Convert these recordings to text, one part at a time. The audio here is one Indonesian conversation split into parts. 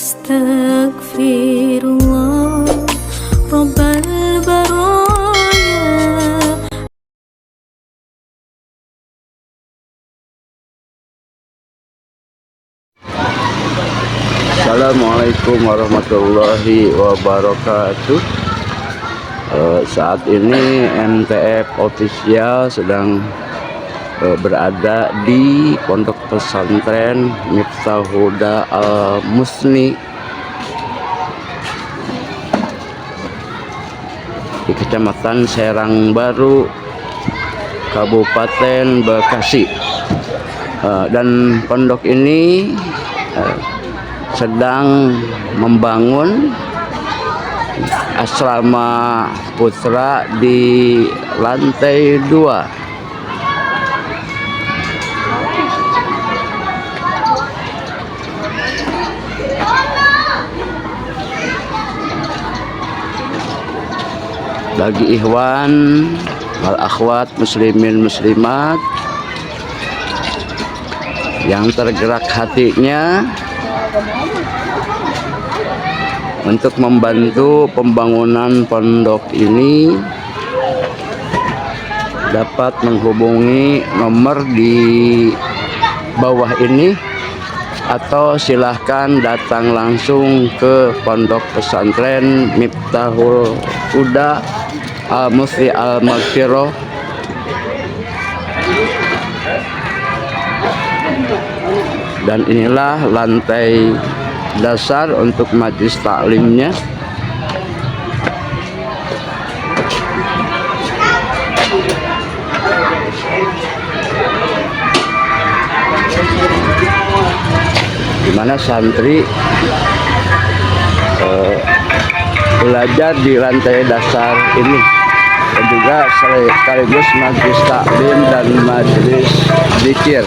Astaghfirullah Rabbal baraya. Assalamualaikum warahmatullahi wabarakatuh. Saat ini MTF Official sedang berada di Pondok Pesantren Miftahul Huda Al-Musni di Kecamatan Serang Baru, Kabupaten Bekasi. Dan pondok ini sedang membangun asrama putra di lantai 2. Bagi ikhwan wal akhwat muslimin muslimat yang tergerak hatinya untuk membantu pembangunan pondok ini, dapat menghubungi nomor di bawah ini atau silahkan datang langsung ke Pondok Pesantren Miftahul Huda Al-Musni Al-Maghfirah dan inilah lantai dasar untuk majelis taklimnya. Di mana santri belajar di lantai dasar ini, dan juga sekaligus majelis taklim dan majelis zikir.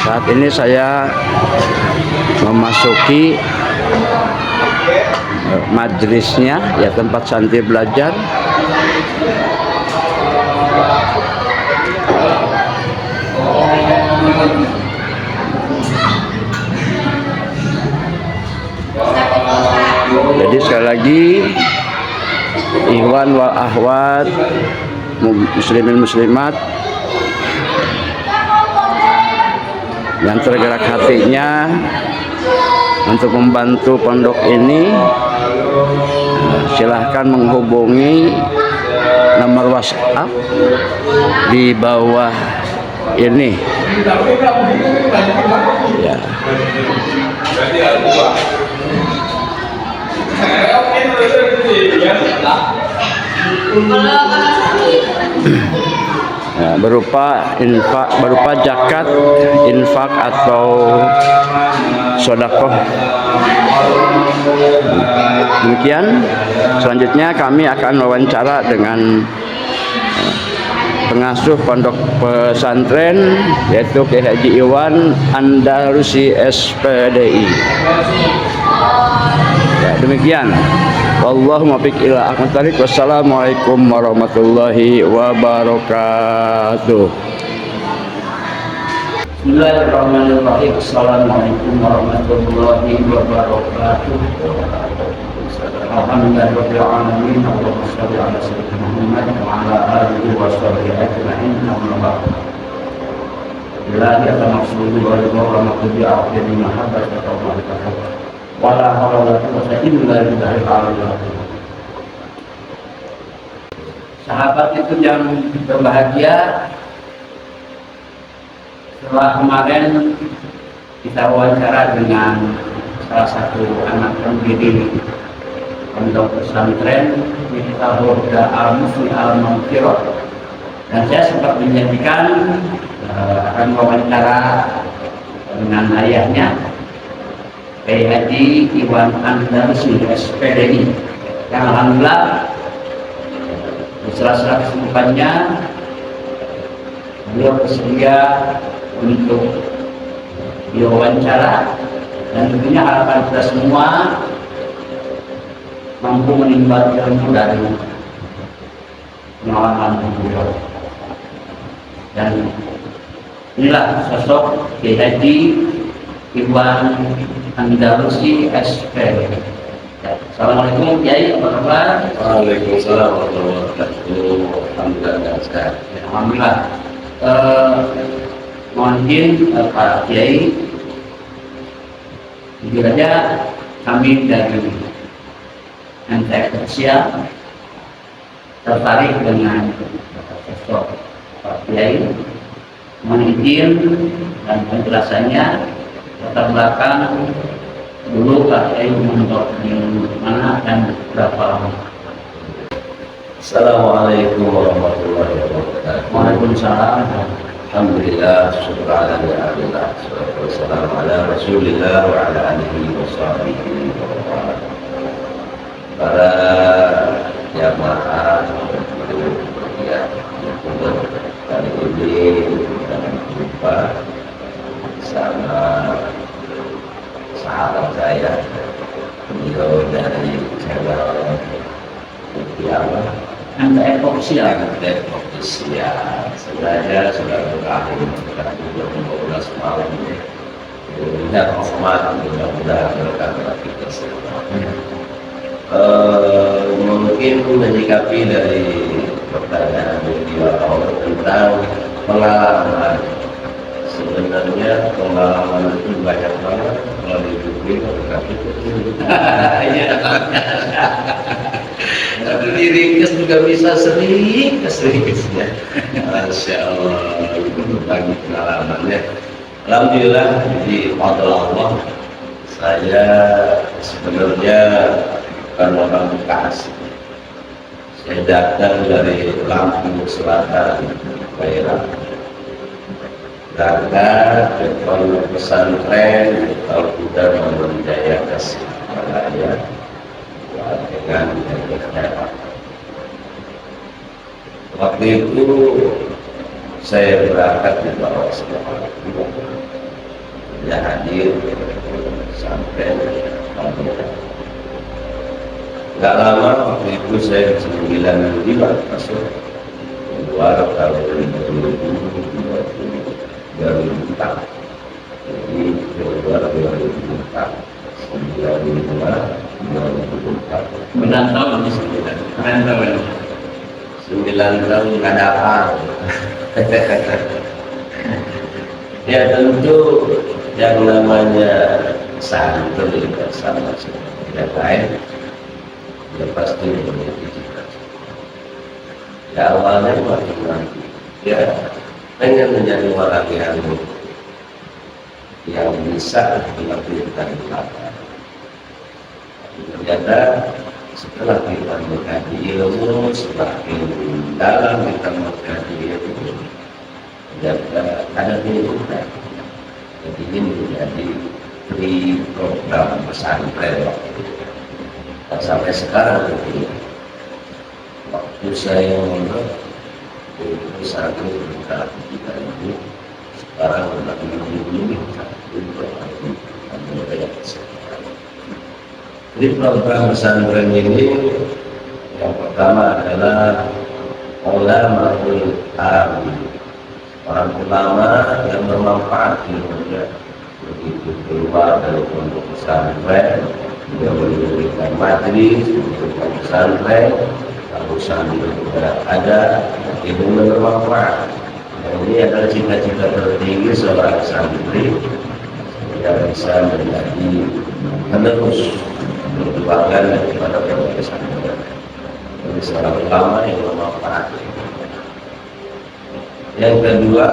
Saat ini saya memasuki majelisnya, ya, tempat santri belajar. Jadi sekali lagi, ikhwan wal akhwat muslimin muslimat yang tergerak hatinya untuk membantu pondok ini, silahkan menghubungi nomor WhatsApp di bawah ini, ya. Ya, berupa zakat, infak atau sedekah. Demikian, selanjutnya kami akan wawancara dengan pengasuh pondok pesantren, yaitu Kiai Haji Iwan Andalusi SPDI. Ya, demikian. Wallahu muwaffiq ila aqwamit thoriq. Wassalamualaikum warahmatullahi wabarakatuh. Bismillahirrahmanirrahim. Assalamualaikum warahmatullahi wabarakatuh. Alhamdulillahirabbil alamin. Allahumma shalli ala sayyidina Muhammad wa ala alihi wa sahbihi ajma'in. Amma ba'd. Bila kita maksud wa rahmatullahi wa barakatuh. Wala haula wala quwwata illa billahil aliyyil azim. Sahabat itu yang berbahagia, setelah kemarin kita wawancara dengan salah satu anak pendiri pondok pesantren Miftahul Huda Al-Musni Al-Maghfirah, dan saya sempat menjanjikan akan wawancara dengan ayahnya, Kiai Haji Iwan Andalusi SPDI, yang alhamdulillah di sela-sela kesibukannya beliau bersedia untuk diwawancara, dan tentunya harapan kita semua mampu menimba ilmu dari pengalaman beliau. Dan Inilah sosok Kiai Haji Iwan Andalusi SP. Ya. Assalamualaikum Kiai, apa kabar? Waalaikumsalam warahmatullahi wabarakatuh. Alhamdulillah sehat. Ya, alhamdulillah. Mohon izin Pak Kiai, jujur aja kami dari NTX Persia tertarik dengan sosok Pak Kiai. Mohon izin dan penjelasannya latar belakang dulu Pak Kiai mondok di mana dan berapa lama. Assalamualaikum warahmatullahi wabarakatuh. Waalaikumsalam. Alhamdulillah, syukur ala ni'matillah, salatu wassalamu ala rasulillah wa ala alihi wa sahbihi wa man. Para jamaah ya, kali ini kita berjumpa sama sahabat saya, beliau dari channel Tiawa Anda epoxia. Sengaja sudah berakhir sekitar 2015 malam ini. Lihat rahmat, mudah-mudahan berkah kita semua. Mungkin menyikapi dari pertanyaan beliau tentang pengalaman. Sebenarnya pengalaman itu banyak banget kalau dibikin tapi tapi diringkas juga bisa sering-seringnya. Masya Allah, itu berbagi pengalamannya. Alhamdulillah di fadl Allah, saya sebenarnya bukan orang Bekasi. Saya datang dari Lampung Selatan, daerah. Berangkat ke pondok pesantren Al-Huda Mangunjaya Tasikmalaya dengan waktu itu saya berangkat di bawah sekolah, dia hadir sampai pagi. Gak lama waktu itu saya 95 masuk keluar tahun 2004. Jadi keluar 2004, 2004. 9 tahun di sini. 9 tahun. 9 tahun nggak dapat. Ya tentu yang namanya santri bersama yang lain, ya pasti memiliki cita. Ya awalnya mati-mati, ya pengen menjadi orang yang bisa melakukan apa. Ternyata setelah kita mengkaji ilmu, semakin dalam kita mengkaji ilmu, ternyata ada kehidupan. Jadi ini menjadi di program pesantren waktu itu. Dan sampai sekarang ini, waktu saya mondok itu satu berkat kita ini sekarang lebih jadi program pesantren ini yang pertama adalah ulamaul alim, orang ulama yang bermanfaat ilmunya. Begitu keluar dari pondok pesantren, dia memberikan majelis untuk pesantren. Kalau santri tidak ada, itu bermanfaat. Ini adalah cita-cita tertinggi seorang santri yang bisa menjadi penerus perjuangan daripada pesantren. Jadi seorang ulama yang bermanfaat. Yang kedua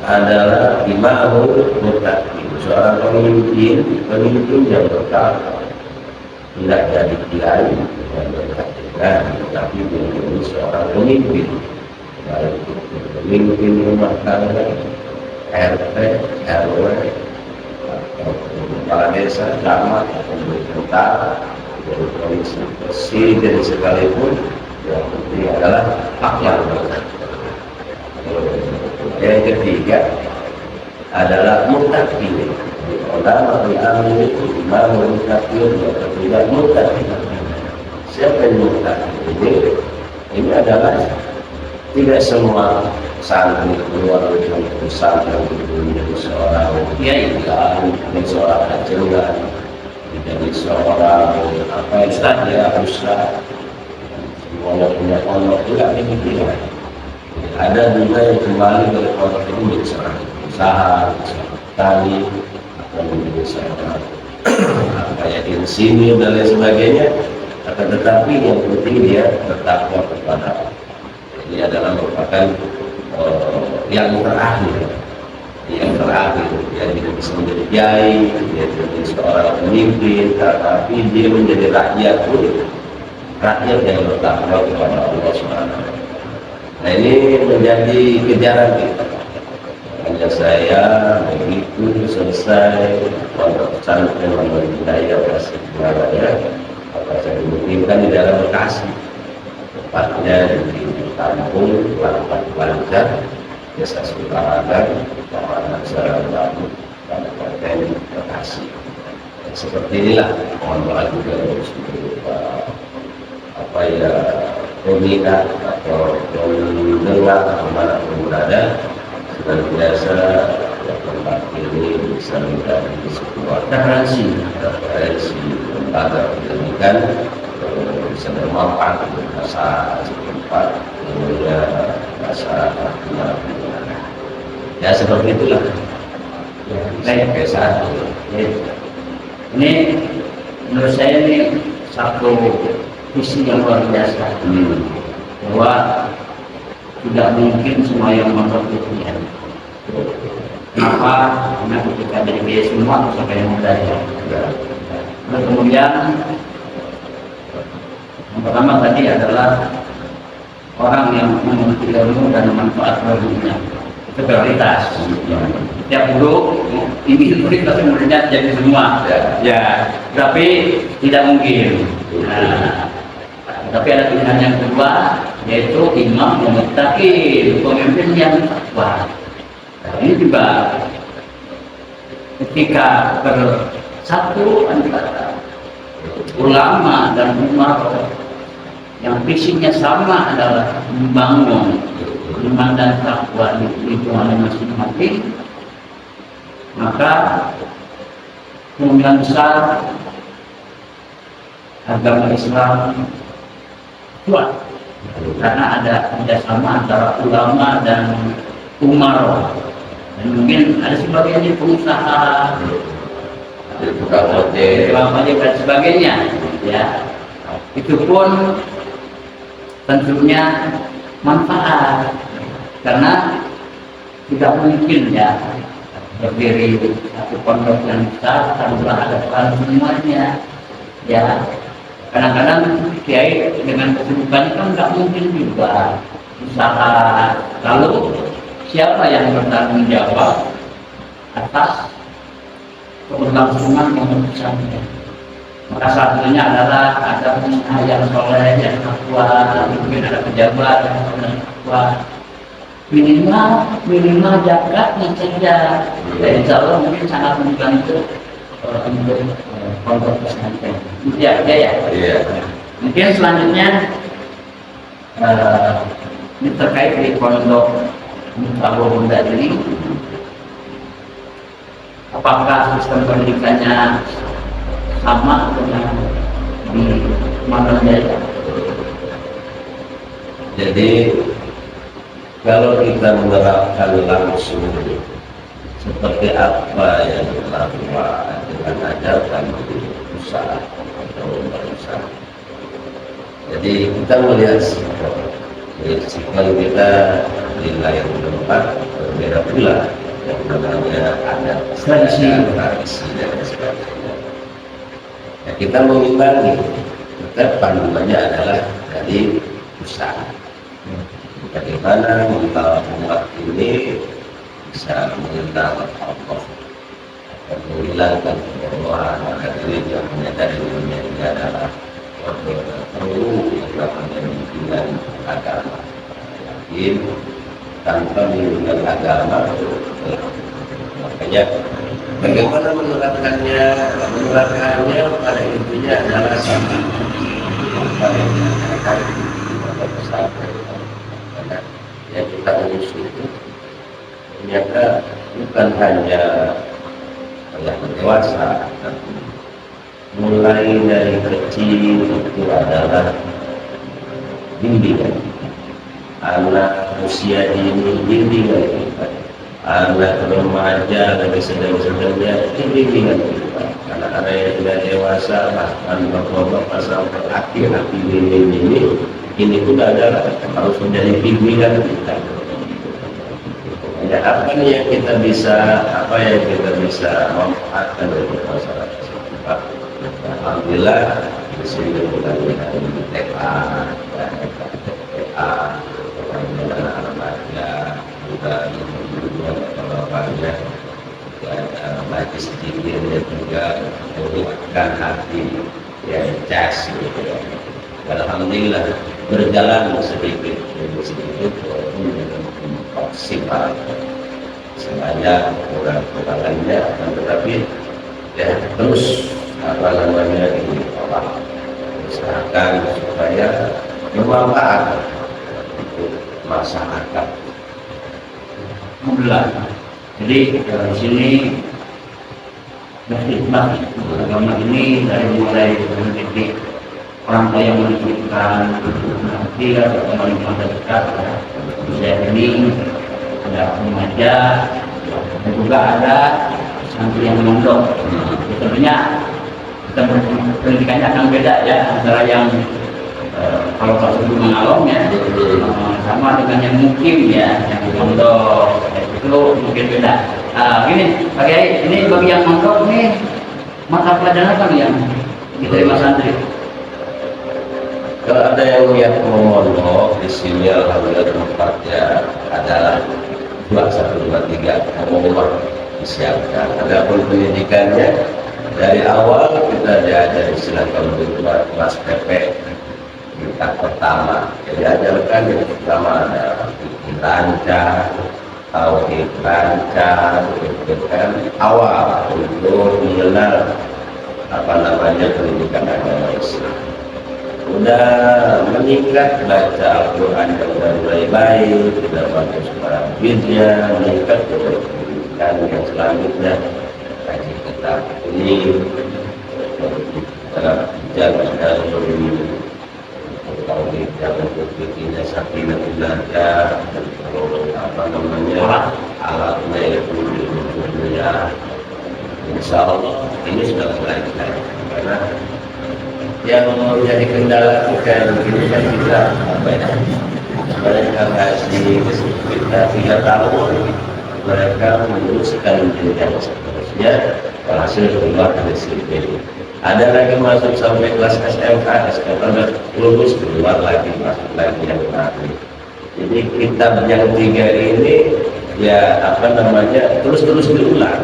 adalah imamul muttaqin, seorang pemimpin yang bertakwa, tidak jadi kiai yang berkatikan, tetapi menjadi seorang pemimpin, baik pemimpin rumah tangga, RT, RW, atau kepala desa, camat, atau tentara, dari polisi, presiden sekalipun, yang penting adalah akhlak. Yang ketiga adalah muttaqin. Ulama al-alim itu imam muttaqin, yang ketiga muttaqin. Siapa yang muttaqin ini? Ini adalah tidak semua santri keluar dari pesantren untuk menjadi seorang kiai, menjadi seorang ajengan, menjadi seorang apa ustaz ya ustaz. Semuanya punya pondok juga demikian. Ada juga yang kembali dari pondok itu menjadi seorang usaha, seorang petani, atau menjadi seorang kayak insinyur dan lain sebagainya. Akan tetapi yang penting dia bertakwa kepada Allah. Ini adalah merupakan yang terakhir, dia tidak bisa menjadi kiai, dia menjadi seorang pemimpin, tetapi dia menjadi rakyat pun, rakyat yang bertakwa kepada Allah Subhanahu. Nah ini menjadi kejaran kita. Hanya saya begitu selesai pondok pesantren budaya Tasik Malaya, maka saya dimungkinkan di dalam Bekasi, tepatnya di kampung Lancar, Desa Sukaraga, Kecamatan Sarangbaru, Kabupaten Bekasi. Seperti inilah, mohon doa juga berupa apa ya, peminat atau pendengar kemana pun berada, senantiasa tempat ini bisa menjadi sebuah referensi lembaga pendidikan bisa bermanfaat untuk masa setempat, tentunya masyarakat. Ya seperti itulah. Baik, saat ini menurut saya ini satu visi yang luar biasa, bahwa tidak mungkin semua yang mondok itu ya. Kenapa? Karena ketika dari biaya semua sampai yang muda ya. Lalu kemudian yang pertama tadi adalah orang yang memiliki ilmu dan manfaat baginya, itu prioritas. Tiap guru ingin murid tapi muridnya jadi semua, ya. Tapi tidak mungkin. Nah, tapi ada pilihan yang kedua, yaitu imam yang muttaqin, pemimpin yang takwa. Nah, ini juga ketika bersatu antara ulama dan umat yang visinya sama adalah membangun iman dan takwa di lingkungan masing-masing, maka kemungkinan besar agama Islam kuat, karena ada kerjasama antara ulama dan umaro, dan mungkin ada sebagian dari pengusaha, tukang ojek dan sebagainya, ya. Itu pun tentunya manfaat, karena tidak mungkin ya berdiri satu pondok yang besar tanpa ada peran semuanya, ya. Kadang-kadang kiai dengan kesibukan kan nggak mungkin juga usaha. Lalu siapa yang bertanggung jawab atas keberlangsungan pondok pesantren? Maka satunya adalah ada pengusaha yang soleh, yang takwa, mungkin ada pejabat yang soleh, takwa. Minimal zakatnya saja. Dan insya Allah mungkin sangat membantu untuk pondok pesantren. Ya. Mungkin selanjutnya ini terkait di pondok Miftahul Huda ini, apakah sistem pendidikannya sama dengan di Mandalika? Jadi kalau kita menerapkan langsung seperti apa yang dilakukan dengan ajarkan di usaha atau berusaha, jadi kita melihat sikap kita di lain tempat berbeda pula, yang namanya ada tradisi dan sebagainya. Ya, kita mengimbangi, tetap panduannya adalah dari usaha. Bagaimana membawa umat ini bisa mengenal Allah dan menghilangkan kebodohan pada diri yang menyadari dunia ini adalah perlu namanya bimbingan agama. Yakin tanpa bimbingan agama, makanya bagaimana menerapkannya pada intinya adalah sama pada pesantren. yang kita urus itu ternyata bukan hanya yang dewasa, mulai dari kecil itu adalah bimbingan anak usia dini, bimbingan anak remaja lagi sedang-sedangnya, bimbingan anak-anak yang sudah dewasa bahkan bapak-bapak sampai akhir ini pun adalah harus menjadi bimbingan kita. Ya, apa yang kita bisa manfaatkan dari masyarakat setempat. Alhamdulillah di sini mudah-mudahan di TPA, anak-anaknya juga bapaknya majlis dikirnya juga menguatkan hati yang cas gitu ya. Alhamdulillah berjalan sedikit demi sedikit maksimal sebanyak kurang-kurangannya, tetapi ya terus ini usahakan supaya bermanfaat untuk masyarakat. Alhamdulillah. Jadi di sini berkhidmat agama ini dari mulai mendidik orang tua yang menitipkan nanti atau teman dekat, saya ini ada remaja dan juga ada santri yang mondok. Tentunya pendidikannya akan beda ya antara yang kalau Pak Sudu mengalami ya sama dengan yang mukim ya, yang mondok itu mungkin beda. Gini Pak Kiai, ini bagi yang mondok nih mata pelajaran apa yang diterima santri? Kalau ada yang niat mondok di sini, alhamdulillah tempatnya adalah 2123 rumah disiapkan. Adapun pendidikannya dari awal kita diajar silakan berbuat kelas PP tingkat pertama. Diajarkan yang pertama ada lancar, tauhid lancar, itu kan awal untuk mengenal pendidikan agama Islam. Udah meningkat baca Al-Quran yang udah mulai baik, tidak bagus parabidnya, meningkat ke pendidikan yang selanjutnya kaji kitab ini dalam jalan dari tauhid yang berfikirnya sakinah belajar, alatnya itu ya, insya Allah ini sudah mulai karena yang menjadi kendala kita ini kan kita mereka kasih kita 3 tahun mereka meneruskan pendidikan seterusnya hasil keluar dari sini. Ada lagi masuk sampai kelas SMK, sekarang lulus keluar lagi masuk lagi yang terakhir. Jadi kitab yang 3 ini ya terus diulang.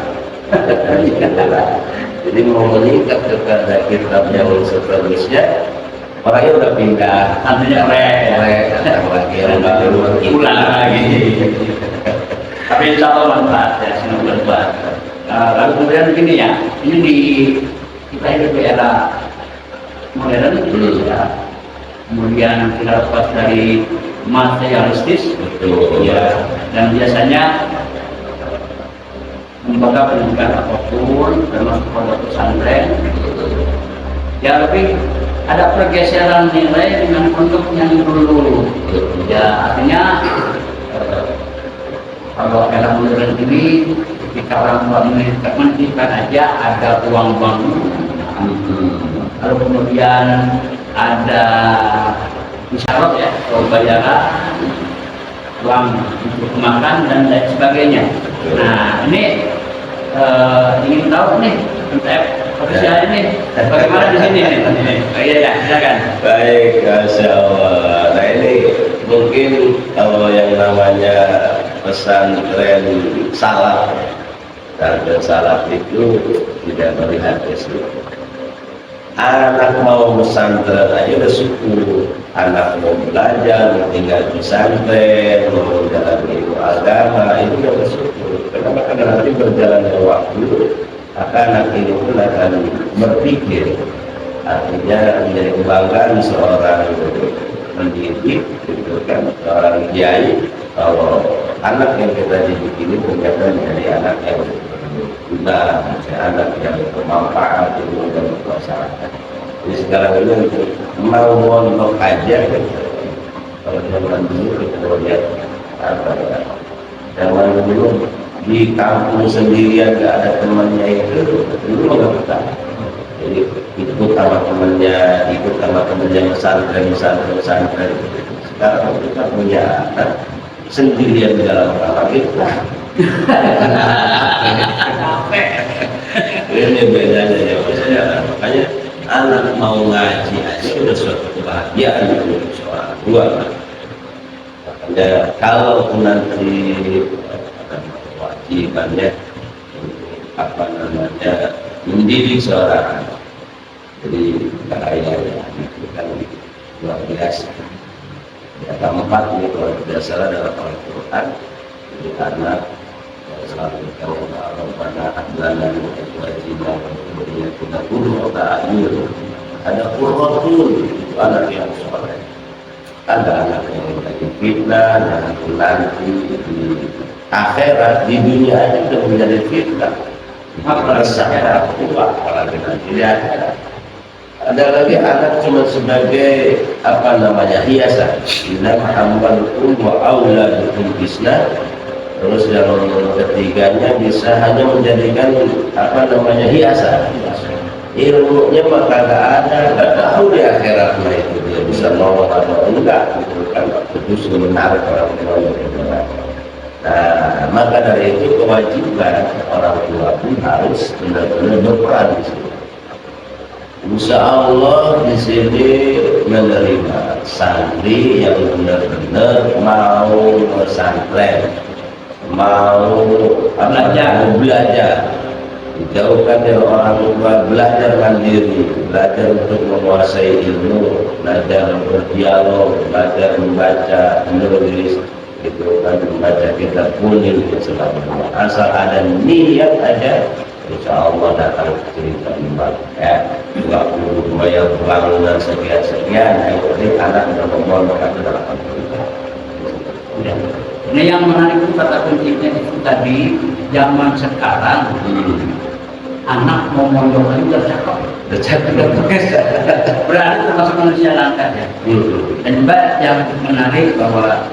Jadi mau meningkat kepada kitab yang seterusnya, orangnya udah pindah, artinya datang lagi yang baru ulang lagi. Tapi insya Allah manfaat ya, semoga berbuat. Lalu kemudian begini ya, ini di kita hidup di era modern ya. Kemudian kita lepas dari materialistis, ya, dan biasanya lembaga pendidikan apapun termasuk pondok pesantren ya lebih ada pergeseran nilai dengan pondok yang dulu ya, artinya kalau era modern ini ketika orang tua menitipkan aja ada uang bangun, lalu kemudian ada isyarat ya, atau bayaran uang untuk makan dan lain sebagainya. Nah ini ingin tahu nih ofisial ini bagaimana di sini nih? Iya ya, silakan. Baik, Masya Allah. Nah ini mungkin kalau yang namanya pesantren salaf, dan salaf itu tidak melihat itu. Anak mau pesantren aja udah syukur. Anak mau belajar, mau tinggal di pesantren, mau menjalani ilmu agama, itu udah bersyukur. Kenapa? Karena nanti berjalannya waktu, anak ini pun akan berpikir. Artinya menjadi kebanggaan seorang pendidik, gitu kan, seorang kiai. kalau anak yang kita didik ini ternyata menjadi anak yang berguna, anak yang bermanfaat dan bermasyarakat. Jadi sekarang ini mau mondok aja kan. Kalau zaman dulu kita lihat apa ya, zaman dulu di kampung sendirian gak ada temannya itu dulu nggak betah. Jadi ikut sama temannya pesantren. Sekarang kita punya anak sendirian dalam kamar kita. Ini bedanya ya maksudnya. Makanya anak mau ngaji aja udah suatu kebahagiaan untuk seorang tua. Makanya kalau nanti wajibannya apa namanya mendidik seorang anak, jadi kayak itu kan luar biasa. Yang keempat ini kalau tidak salah dalam Al-Quran, jadi anak selalu kalau Rabbana ahlana wajiban kemudian kita guru ta'ayur, ada qurratul, itu anak yang soleh. Ada anak yang menjadi fitnah dan nanti di akhirat, di dunia aja sudah menjadi fitnah. Apalagi secara tua, apalagi nanti di akhirat. Ada lagi anak cuma sebagai apa namanya hiasan. Inna amwalukum wa auladukum fitnah. Terus yang ketiganya bisa hanya menjadikan apa namanya hiasan. Ilmunya maka nggak tahu di akhirat itu dia bisa nolong atau enggak, gitu kan, itu sudah menarik orang tua yang benar. Nah, maka dari itu kewajiban orang tua pun harus benar-benar berperan di sini. Insya Allah di sini menerima santri yang benar-benar mau pesantren, mau belajar. Dijauhkan dari orang tua, belajar mandiri, belajar untuk menguasai ilmu, belajar berdialog, belajar membaca, menulis, itu kan membaca kitab kuning selama asal ada niat aja, insya Allah datang cerita limbah. Ya, 22 bayar bangunan sekian, yang penting anak sudah memondok ke dalam Al-Quran. Nah, yang menarik itu kata kuncinya itu tadi, zaman sekarang anak mau mondok aja udah cakep, berarti termasuk manusia langka ya. Dan juga yang menarik bahwa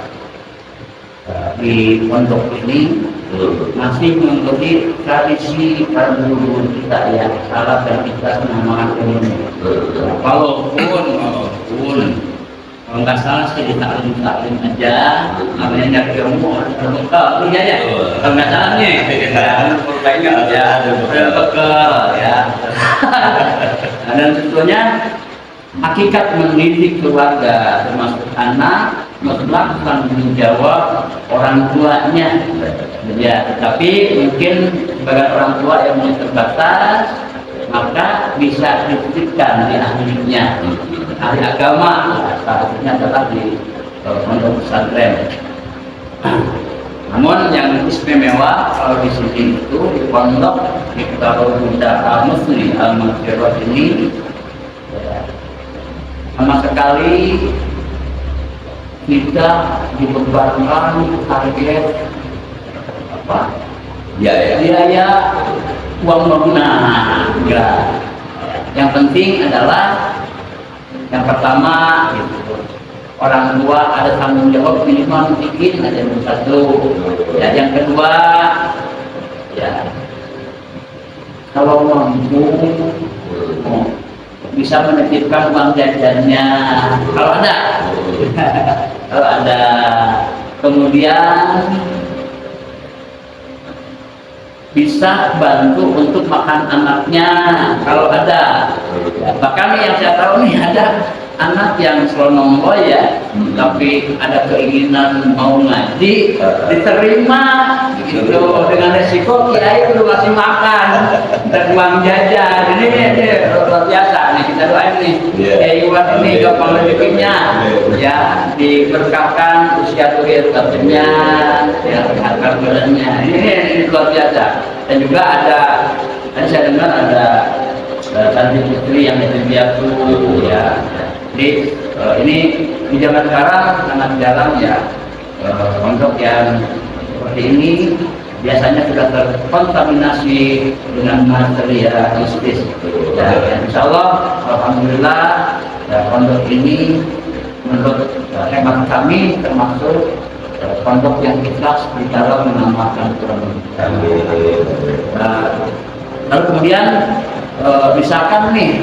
di pondok ini masih mengikuti tradisi para guru kita ya, salah dan kita mengamalkan ini. Walaupun kalau nggak salah sih di taklim aja, namanya nyari ilmu bekal, iya ya. Kalau nggak salah nih, perbaikan ya, bekal ya. Dan tentunya hakikat mendidik keluarga termasuk anak mutlak tanggung jawab orang tuanya. Ya, tetapi mungkin sebagai orang tua yang masih terbatas, maka bisa dititipkan di ahlinya. Ahli agama, salah satunya adalah di pondok pesantren. Namun yang istimewa kalau di sini itu di pondok di Darul Huda Musli Al-Maghfirah ini sama sekali tidak dibebankan target apa? Biaya uang bangunan. Ya. Yang penting adalah yang pertama, gitu, orang tua ada tanggung jawab minimal bikin aja satu. Ya, yang kedua, ya kalau mampu bisa menitipkan uang jajannya kalau ada, kalau ada. Kemudian bisa bantu untuk makan anaknya kalau ada. Bahkan yang saya tahu nih ada anak yang selonongko ya, tapi ada keinginan mau ngaji, diterima gitu dengan resiko kiai perlu kasih makan dan uang jajan. Ini luar biasa nih, kita doain nih kiai Iwan ini gampang rezekinya ya, diberkahkan usia tuir batinnya ya, harga bulannya. Ini luar biasa. Dan juga ada, tadi saya dengar ada santri putri yang itu biatu ya. Jadi ini di zaman sekarang sangat jarang ya pondok yang seperti ini biasanya sudah terkontaminasi dengan material istis. Dan insya Allah, alhamdulillah, pondok ini menurut hemat kami termasuk pondok yang ikhlas di dalam mengamalkan Quran. Lalu kemudian misalkan nih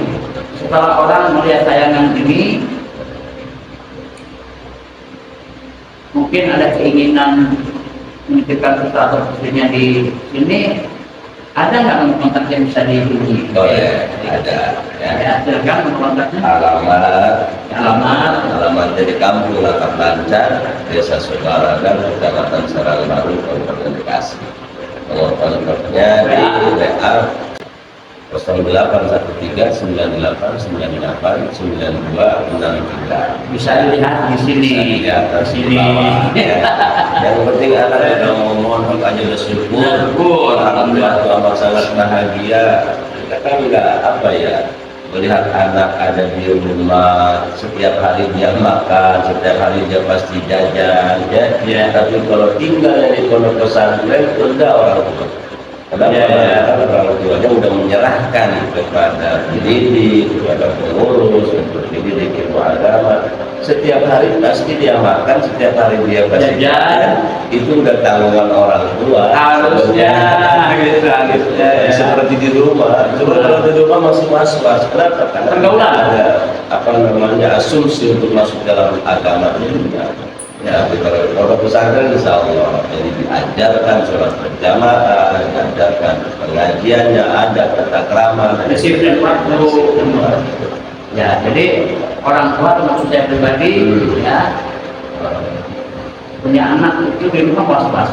setelah orang melihat tayangan ini mungkin ada keinginan menitipkan sesuatu khususnya di sini, ada nggak nomor kontak yang bisa dihubungi? Oh ya, ada. Ya, silakan nomor kontaknya. Alamat dari Kampung Latak Lancar, Desa Sukaragan, Kecamatan Sarangbaru, Kabupaten Bekasi. Nomor kontaknya di WA 081398989263. Bisa dilihat di sini. Di atas Di sini. Yang penting anak sudah ngomong aja udah syukur. Alhamdulillah itu amat sangat bahagia. Kita kan nggak apa ya, melihat anak ada di rumah, setiap hari dia makan, setiap hari dia pasti jajan, ya. Tapi kalau tinggal di pondok pesantren, udah orang tua. Karena orang tuanya udah menyerahkan kepada pendidik, kepada pengurus, untuk pendidik ilmu agama. Setiap hari pasti dia makan, setiap hari dia pasti jajan. Itu udah tanggungan orang tua. Harusnya, harusnya. Seperti di rumah. Coba kalau di rumah masih was-was. Kenapa? Karena Pergaulan. ada apa namanya asumsi untuk masuk dalam agama ini. Ya, kalau pesantren insya Allah jadi diajarkan sholat berjamaah, diajarkan pengajiannya, ada tata krama, disiplin waktu. Ya, jadi orang tua termasuk saya pribadi, ya, punya anak itu di rumah was-was.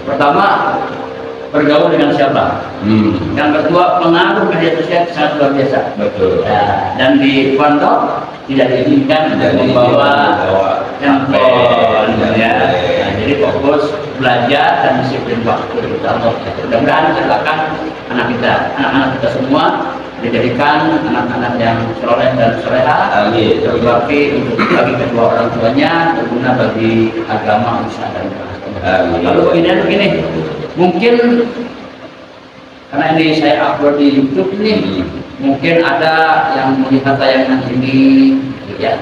Pertama, bergaul dengan siapa? Yang kedua, pengaruh media sosial sangat luar biasa. Betul. Ya, dan di pondok tidak diizinkan untuk membawa handphone, ya. Nah, jadi fokus belajar dan disiplin waktu. Mudah-mudahan silakan anak-anak kita semua dijadikan anak-anak yang soleh dan soleha, berbakti untuk bagi kedua orang tuanya, berguna bagi agama, usaha dan Lalu begini, mungkin karena ini saya upload di YouTube ini, mungkin ada yang melihat tayangan ini, ya.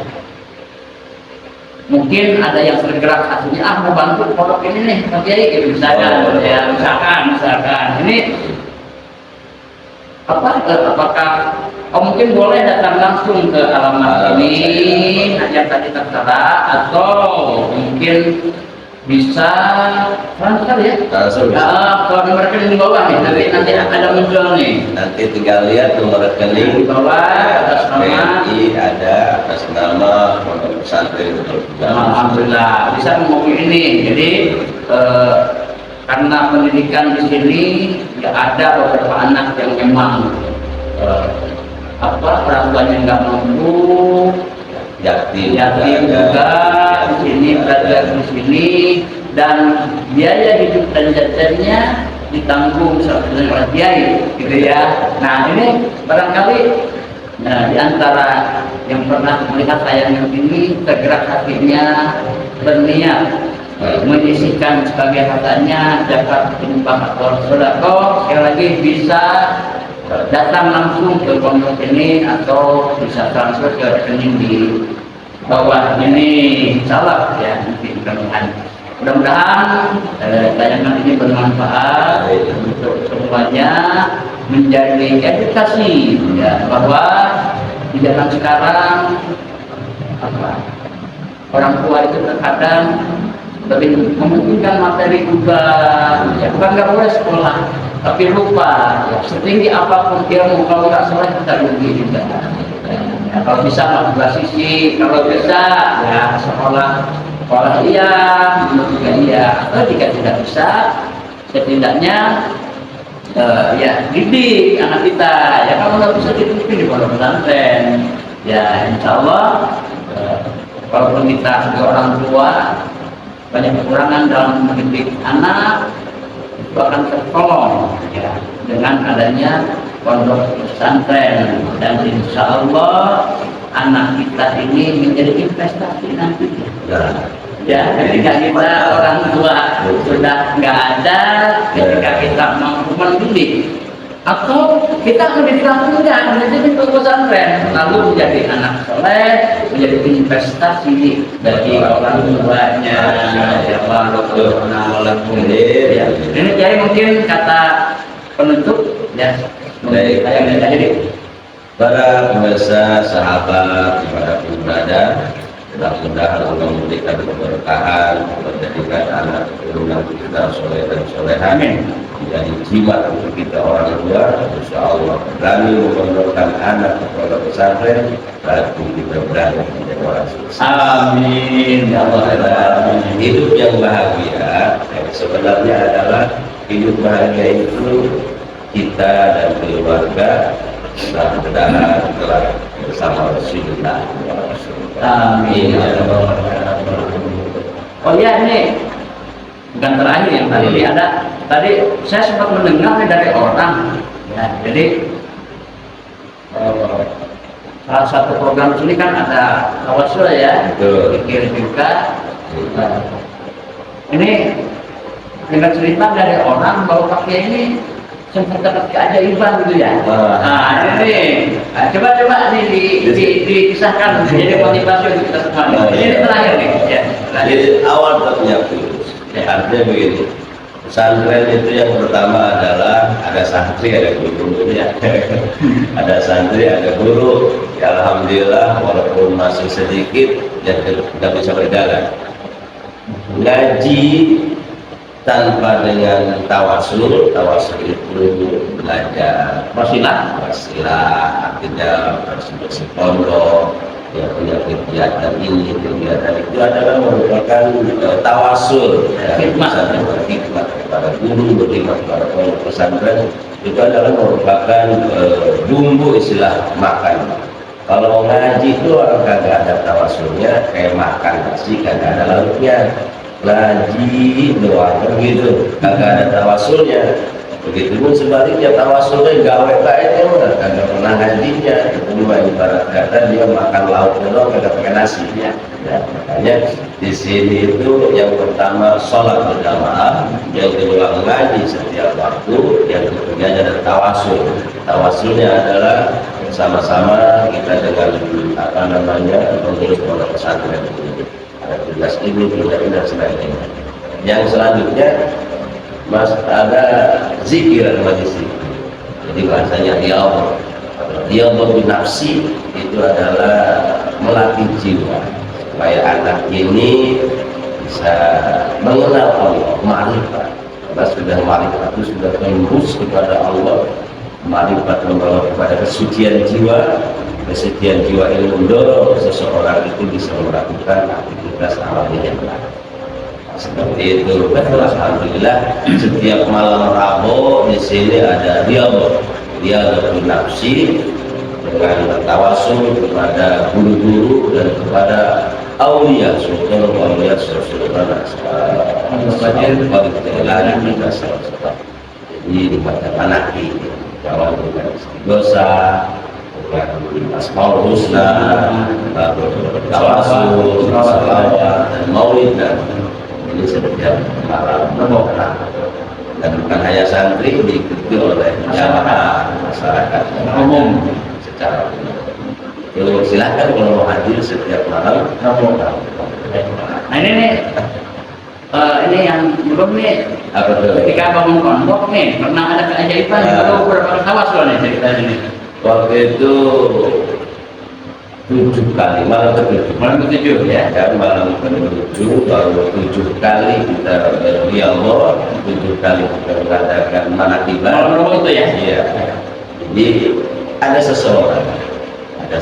Mungkin ada yang tergerak hatinya, mau bantu pondok ini nih, Pak Kiai, gitu, misalkan, ya, misalkan, ini apakah mungkin boleh datang langsung ke alamat ini yang tadi tertera, atau mungkin bisa transfer ya? Transfer bisa. Kalau nomor rekening di bawah nih, nanti ada muncul nih. Nanti tinggal lihat nomor rekening Di bawah atas nama. BNI ada atas nama pondok pesantren. Alhamdulillah bisa ngomong ini. Jadi karena pendidikan di sini ya ada beberapa anak yang memang orang tuanya nggak mampu, yatim juga di sini, belajar di sini, dan biaya hidup dan jajannya ditanggung oleh kiai, gitu ya. Nah ini barangkali di antara yang pernah melihat tayangan ini tergerak hatinya, berniat menyisihkan sebagai hartanya zakat, infak atau sedekah, sekali lagi bisa datang langsung ke pondok ini atau bisa transfer ke rekening di bawah ini, salah ya, nanti mudah-mudahan tayangan ini bermanfaat untuk semuanya, menjadi edukasi ya, bahwa di zaman sekarang orang tua itu terkadang lebih memungkinkan materi juga, ya bukan nggak boleh sekolah, tapi lupa ya, setinggi apapun ilmu kalau nggak sekolah kita rugi juga. Ya, kalau bisa dua sisi, kalau bisa ya sekolah iya, juga iya, atau jika tidak bisa setidaknya ya didik anak kita ya, kalau nggak bisa dididik di pondok pesantren ya, insya Allah walaupun kita sebagai orang tua banyak kekurangan dalam mendidik anak, itu akan tertolong ya dengan adanya pondok pesantren, dan insya Allah anak kita ini menjadi investasi nanti. Ya, ketika kita orang tua sudah nggak ada, ketika kita mau mendidik, atau kita menjadi kampungnya, menjadi pesantren, lalu menjadi anak soleh, menjadi investasi bagi orang tuanya. Ya Allah, ya. Ini jadi mungkin kata penutup ya. Baik. Jadi Para pemirsa, sahabat, para berada, mudah-mudahan Allah memberikan keberkahan, menjadikan anak keturunan kita soleh dan solehan, menjadi jimat untuk kita orang tua. Insya Allah berani memondokkan anak kepada pesantren, berarti kita berani menjadi orang sukses. amin ya Allah. Dan hidup yang bahagia yang sebenarnya adalah hidup bahagia itu kita dan keluarga mudah-mudahan telah bersama Rasulullah. Amin ya Allah. Oh ya, ini bukan terakhir yang tadi ada. Tadi saya sempat mendengar dari orang. Ya, jadi salah satu program sini kan ada tawasul ya, pikir juga. Ini dengan cerita dari orang bahwa kakek ini sempat dapat keajaiban gitu ya. Nah ini, coba nih dikisahkan jadi motivasi untuk kita semua. Ini terakhir nih. Ya, Jadi awal tetapnya tulus. Artinya begini, pesantren itu yang pertama adalah ada santri, ada guru. Ya. Ada santri, ada guru. Ya, alhamdulillah walaupun masih sedikit, ya tidak bisa berjalan. Ngaji tanpa dengan tawasul itu belajar wasilah artinya bersih pondok ya, punya kegiatan ini kegiatan itu adalah merupakan tawasul ya, hikmat kepada guru, berkhidmat kepada pondok pesantren itu adalah merupakan bumbu istilah makan. Kalau ngaji itu orang kagak ada tawasulnya kayak makan nasi kagak ada lauknya. Ngaji doang begitu, kagak ada tawasulnya. Begitu pun sebaliknya tawasulnya gawe baiknya mah kagak pernah ngajinya. Itu mah ibarat kata dia makan lauknya doang kagak pakai nasi ya. Makanya di sini itu yang pertama sholat berjamaah, yang kedua ngaji setiap waktu, yang ketiga ada tawasul. Tawasulnya adalah sama-sama kita dengan pengurus pondok pesantren. Ada tugas ini, tugas ini dan sebagainya. Yang selanjutnya ada zikir dan majlis. Jadi bahasanya riyadhah bin nafsi itu adalah melatih jiwa supaya anak ini bisa mengenal Allah, ma'rifat. Karena sudah ma'rifat itu sudah tembus kepada Allah, ma'rifat membawa kepada kesucian jiwa. Kesucian jiwa ini mendorong seseorang itu bisa melakukan aktivitas alamiah yang lain. Seperti itu. Alhamdulillah setiap malam Rabu di sini ada riyadhah bin nafsi dengan tawasul kepada guru-guru dan kepada aulia sultan aulia sultan jadi dibaca manaki kawan dengan dosa asmaul husna, tawasul, salawat, dan maulid dan ini setiap malam dan bukan hanya santri, diikuti oleh jamaah masyarakat umum secara umum. Jadi silahkan kalau mau hadir setiap malam. Nah ini yang belum nih. Ketika bangun pondok nih pernah ada keajaiban atau berapa tawasul nih ceritanya nih? Waktu itu 7 kali, malam ke-7 ya, dan malam ke-7 baru 7 kali kita riyadhah, 7 kali kita mengadakan manakibah. Malam itu ya? Iya. Jadi ada seseorang yang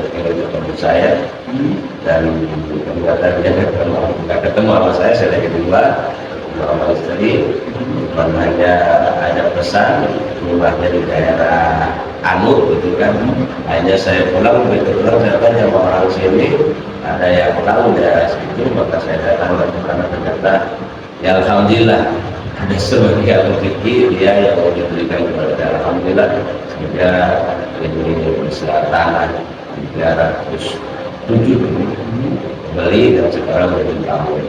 ketemu saya dan ternyata dia nggak ketemu sama saya lagi kedua sama istri, hanya ada pesan rumahnya di daerah Anu gitu kan. Hanya saya pulang, begitu pulang saya tanya sama orang sini ada yang tahu daerah situ, maka saya datang karena ternyata ya alhamdulillah ada sebagian rezeki dia yang mau diberikan kepada alhamdulillah sehingga ini bisa tanah 307 beli dan sekarang udah dibangun.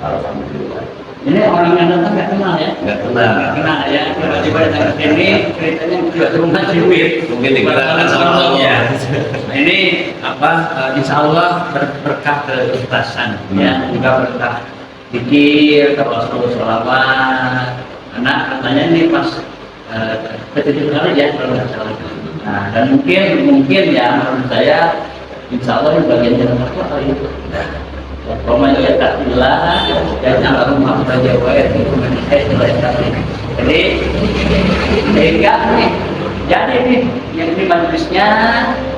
Alhamdulillah. Ini orang yang datang nggak kenal ya? Nggak kenal. Nggak kenal ya. Tiba-tiba datang ke sini ceritanya juga rumah duit. Mungkin dikenalkan contohnya. Nah, ini apa? Insya Allah berkah keikhlasan ya, juga berkah pikir, tawasul, sholawat. Karena katanya ini pas ketujuh kali ya kalau nggak salah. Nah, dan mungkin ya menurut saya insya Allah ini bagian jalan takwa kali itu. Pemain yatakillah dan ala rumah saja wae itu jadi sehingga nih jadi nih yang di majelisnya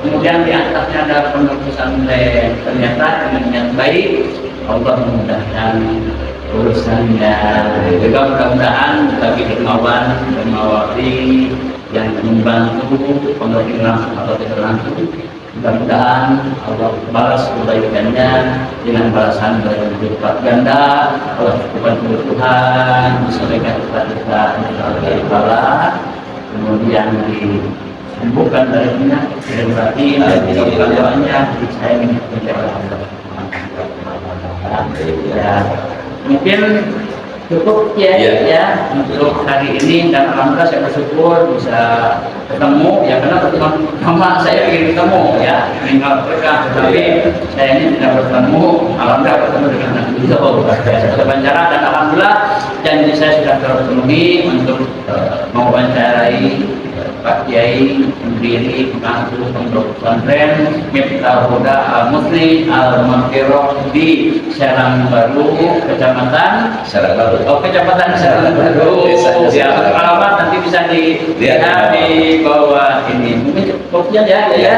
kemudian di atasnya ada pondok pesantren ternyata dengan niat baik Allah memudahkan urusannya juga mudah-mudahan bagi dermawan dermawati yang membantu pondok ini langsung atau tidak langsung mudah-mudahan Allah balas kebaikannya dengan balasan berlipat ganda. Allah cukupkan kebutuhan disampaikan kepada kita kemudian disembuhkan dari penyakit dan berarti dikabulkan doanya saya menjawab ya mungkin cukup ya untuk hari ini dan alhamdulillah saya bersyukur bisa ketemu ya karena pertemuan pertama saya ingin ketemu ya meninggal mereka tapi saya ini tidak bertemu alhamdulillah bertemu dengan beliau sudah wawancara dan alhamdulillah janji saya sudah terpenuhi untuk mewawancarai Pak Kiai pendiri pengasuh pondok pesantren Miftahul Huda Al Musli Al Maghfirah di Serang Baru Kecamatan Serang Baru. Oh, Kecamatan Serang Baru. Ya, alamat nanti bisa dilihat di bawah ini. Mungkin cukupnya ya. Ya,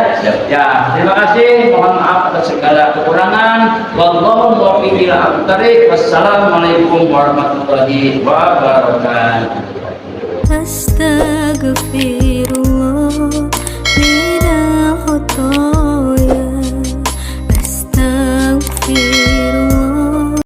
terima kasih. Mohon maaf atas segala kekurangan. Wallahu muwaffiq ila aqwamit. Wassalamualaikum warahmatullahi wabarakatuh. أستغفر